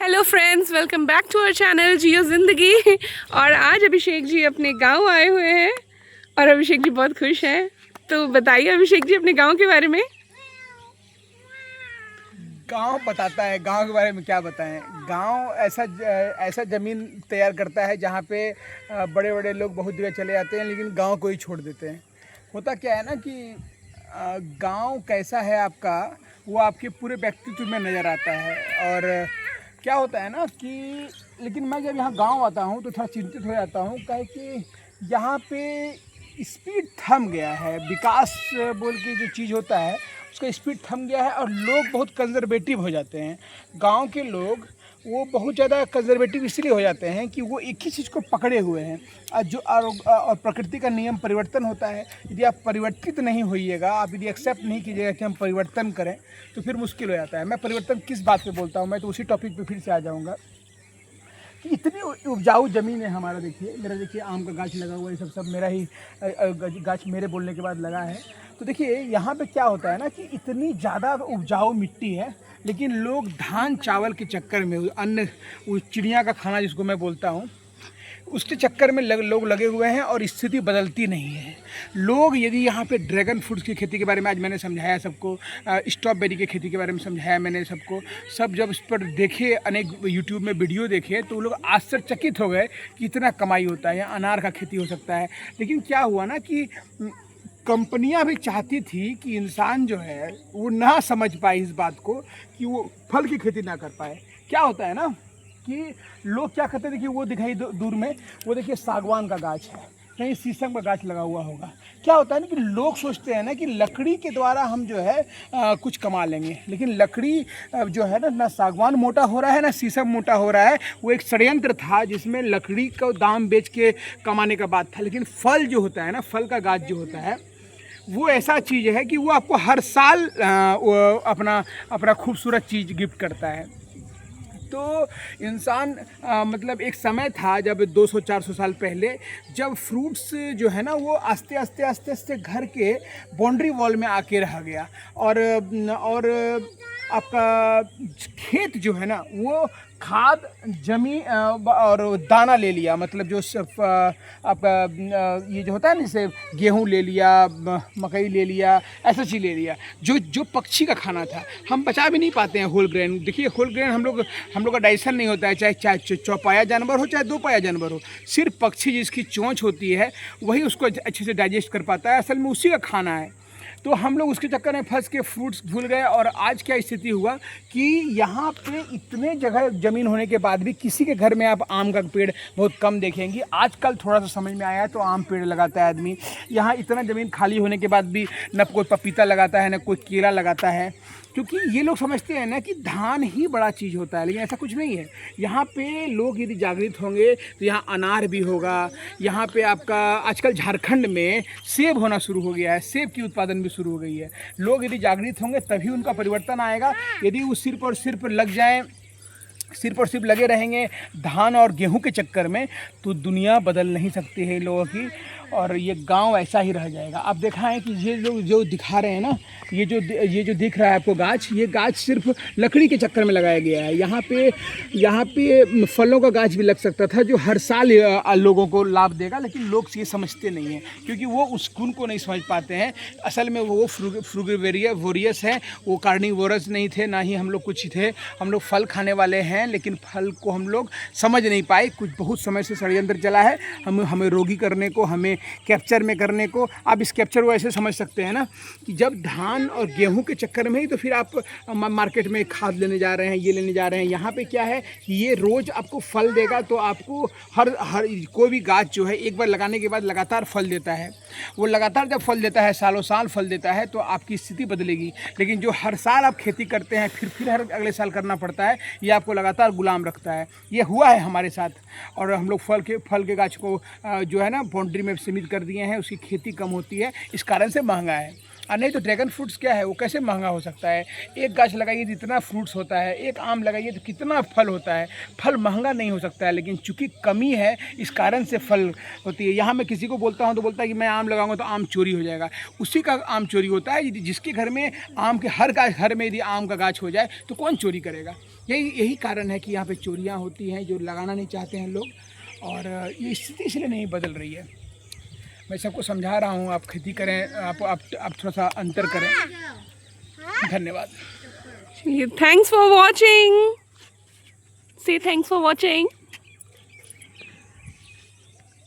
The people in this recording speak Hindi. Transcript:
Hello friends, welcome back to our channel Jiyo Zindagi. और आज अभिषेक जी अपने गांव आए हुए हैं और अभिषेक जी बहुत खुश हैं। तो बताइए अभिषेक जी अपने गांव के बारे में। गांव बताता है, गांव के बारे में क्या बताएं। गांव ऐसा ज़मीन तैयार करता है जहां पे बड़े बड़े लोग बहुत जगह चले जाते हैं, लेकिन गांव को ही छोड़ देते हैं। होता क्या है ना कि गांव कैसा है आपका, वो आपके पूरे व्यक्तित्व में नज़र आता है। और क्या होता है ना कि लेकिन मैं जब यहाँ गांव आता हूँ तो थोड़ा चिंतित हो जाता हूँ, काहे कि यहाँ पे स्पीड थम गया है। विकास बोल के जो चीज़ होता है उसका स्पीड थम गया है और लोग बहुत कंजर्वेटिव हो जाते हैं। गांव के लोग वो बहुत ज़्यादा कंजर्वेटिव इसलिए हो जाते हैं कि वो एक ही चीज़ को पकड़े हुए हैं। और प्रकृति का नियम परिवर्तन होता है। यदि आप परिवर्तित नहीं होइएगा, आप यदि एक्सेप्ट नहीं कीजिएगा कि हम परिवर्तन करें, तो फिर मुश्किल हो जाता है। मैं परिवर्तन किस बात पे बोलता हूँ, मैं तो उसी टॉपिक पे फिर से आ जाऊँगा कि इतनी उपजाऊ ज़मीन है हमारा। देखिए मेरा, देखिए आम का गाछ लगा हुआ है, ये सब मेरा ही गाछ मेरे बोलने के बाद लगा है। तो देखिए यहाँ पे क्या होता है ना कि इतनी ज़्यादा उपजाऊ मिट्टी है, लेकिन लोग धान चावल के चक्कर में, अन्न, वो चिड़िया का खाना जिसको मैं बोलता हूँ, उसके चक्कर में लोग लगे हुए हैं और स्थिति बदलती नहीं है। लोग यदि यहाँ पे ड्रैगन फ्रूट्स की खेती के बारे में आज मैंने समझाया सबको, स्ट्रॉबेरी की खेती के बारे में समझाया मैंने सबको, सब जब इस पर देखे, अनेक यूट्यूब में वीडियो देखे, तो लोग आश्चर्यचकित हो गए कि इतना कमाई होता है, या अनार का खेती हो सकता है। लेकिन क्या हुआ ना कि कंपनियां भी चाहती थी कि इंसान जो है वो ना समझ पाए इस बात को कि वो फल की खेती ना कर पाए। क्या होता है ना कि लोग क्या करते थे कि वो दिखाई दूर में, वो देखिए सागवान का गाछ है, कहीं शीशम का गाछ लगा हुआ होगा। क्या होता है ना कि लोग सोचते हैं ना कि लकड़ी के द्वारा हम जो है कुछ कमा लेंगे, लेकिन लकड़ी जो है ना सागवान मोटा हो रहा है ना शीशम मोटा हो रहा है। वो एक षड्यंत्र था जिसमें लकड़ी का दाम बेच के कमाने का बात था। लेकिन फल जो होता है ना, फल का गाछ जो होता है, वो ऐसा चीज़ है कि वो आपको हर साल वो अपना खूबसूरत चीज़ गिफ्ट करता है। तो इंसान मतलब एक समय था जब 200-400 साल पहले, जब फ्रूट्स जो है ना वो आस्ते आस्ते घर के बाउंड्री वॉल में आके रह गया। और आपका खेत जो है ना वो खाद जमी और दाना ले लिया। मतलब जो आपका ये जो होता है ना, जैसे गेहूँ ले लिया, मकई ले लिया, ऐसा चीज़ ले लिया जो पक्षी का खाना था। हम बचा भी नहीं पाते हैं होल ग्रेन। देखिए होल ग्रेन हम लोग का डाइजेशन नहीं होता है, चाहे चौपाया जानवर हो चाहे दो पाया जानवर हो। सिर्फ पक्षी जिसकी चोंच होती है वही उसको अच्छे से डाइजेस्ट कर पाता है, असल में उसी का खाना है। तो हम लोग उसके चक्कर में फंस के फ्रूट्स भूल गए। और आज क्या स्थिति हुआ कि यहाँ पे इतने जगह ज़मीन होने के बाद भी किसी के घर में आप आम का पेड़ बहुत कम देखेंगे। आजकल थोड़ा सा समझ में आया है तो आम पेड़ लगाता है आदमी। यहाँ इतना ज़मीन खाली होने के बाद भी न कोई पपीता लगाता है, न कोई केला लगाता है, क्योंकि ये लोग समझते हैं ना कि धान ही बड़ा चीज़ होता है। लेकिन ऐसा कुछ नहीं है। यहाँ पे लोग यदि जागृत होंगे तो यहाँ अनार भी होगा। यहाँ पे आपका आजकल झारखंड में सेब होना शुरू हो गया है, सेब की उत्पादन भी शुरू हो गई है। लोग यदि जागृत होंगे तभी उनका परिवर्तन आएगा। यदि वो सिर्फ लग जाएं, सिर्फ और सिर्फ लगे रहेंगे धान और गेहूं के चक्कर में, तो दुनिया बदल नहीं सकती है इन लोगों की। और ये गांव ऐसा ही रह जाएगा। आप देखा है कि ये लोग जो दिखा रहे हैं ना, ये जो दिख रहा है आपको गाछ, ये गाछ सिर्फ लकड़ी के चक्कर में लगाया गया है। यहाँ पे फलों का गाछ भी लग सकता था जो हर साल लोगों को लाभ देगा, लेकिन लोग ये समझते नहीं हैं क्योंकि वो उस गुण को नहीं समझ पाते हैं। असल में वो फ्रूगिवोरियस है, वो कार्निवोरस नहीं थे, ना ही हम लोग कुछ थे। हम लोग फल खाने वाले हैं, लेकिन फल को हम लोग समझ नहीं पाए। कुछ बहुत समय से षड्यंत्र चला है हमें रोगी करने को, हमें कैप्चर में करने को। आप इस कैप्चर को ऐसे समझ सकते हैं ना कि जब धान और गेहूं के चक्कर में ही तो फिर आप मार्केट में खाद लेने जा रहे हैं, ये लेने जा रहे हैं। यहाँ पे क्या है कि ये रोज़ आपको फल देगा, तो आपको हर कोई भी गाछ जो है एक बार लगाने के बाद लगातार फल देता है। वो लगातार जब फल देता है, सालों साल फल देता है, तो आपकी स्थिति बदलेगी। लेकिन जो हर साल आप खेती करते हैं फिर हर अगले साल करना पड़ता है, ये आपको लगातार गुलाम रखता है। ये हुआ है हमारे साथ। और हम लोग फल के गाछ को जो है ना बाउंड्री में सीमित कर दिए हैं, उसकी खेती कम होती है, इस कारण से महंगा है। और नहीं तो ड्रैगन फ्रूट्स क्या है, वो कैसे महंगा हो सकता है? एक गाछ लगाइए तो इतना फ्रूट्स होता है, एक आम लगाइए तो कितना फल होता है। फल महंगा नहीं हो सकता है, लेकिन चूंकि कमी है इस कारण से फल होती है। यहाँ मैं किसी को बोलता हूँ तो बोलता है कि मैं आम लगाऊंगा तो आम चोरी हो जाएगा। उसी का आम चोरी होता है। जिसके घर में आम के हर घर में यदि आम का गाछ हो जाए तो कौन चोरी करेगा? यही कारण है कि यहाँ पे चोरियाँ होती हैं, जो लगाना नहीं चाहते हैं लोग, और ये स्थिति इसलिए नहीं बदल रही है। मैं सबको समझा रहा हूँ, आप खेती करें, आप थोड़ा सा अंतर करें। धन्यवाद। Thanks for watching. से थैंक्स फॉर वॉचिंग।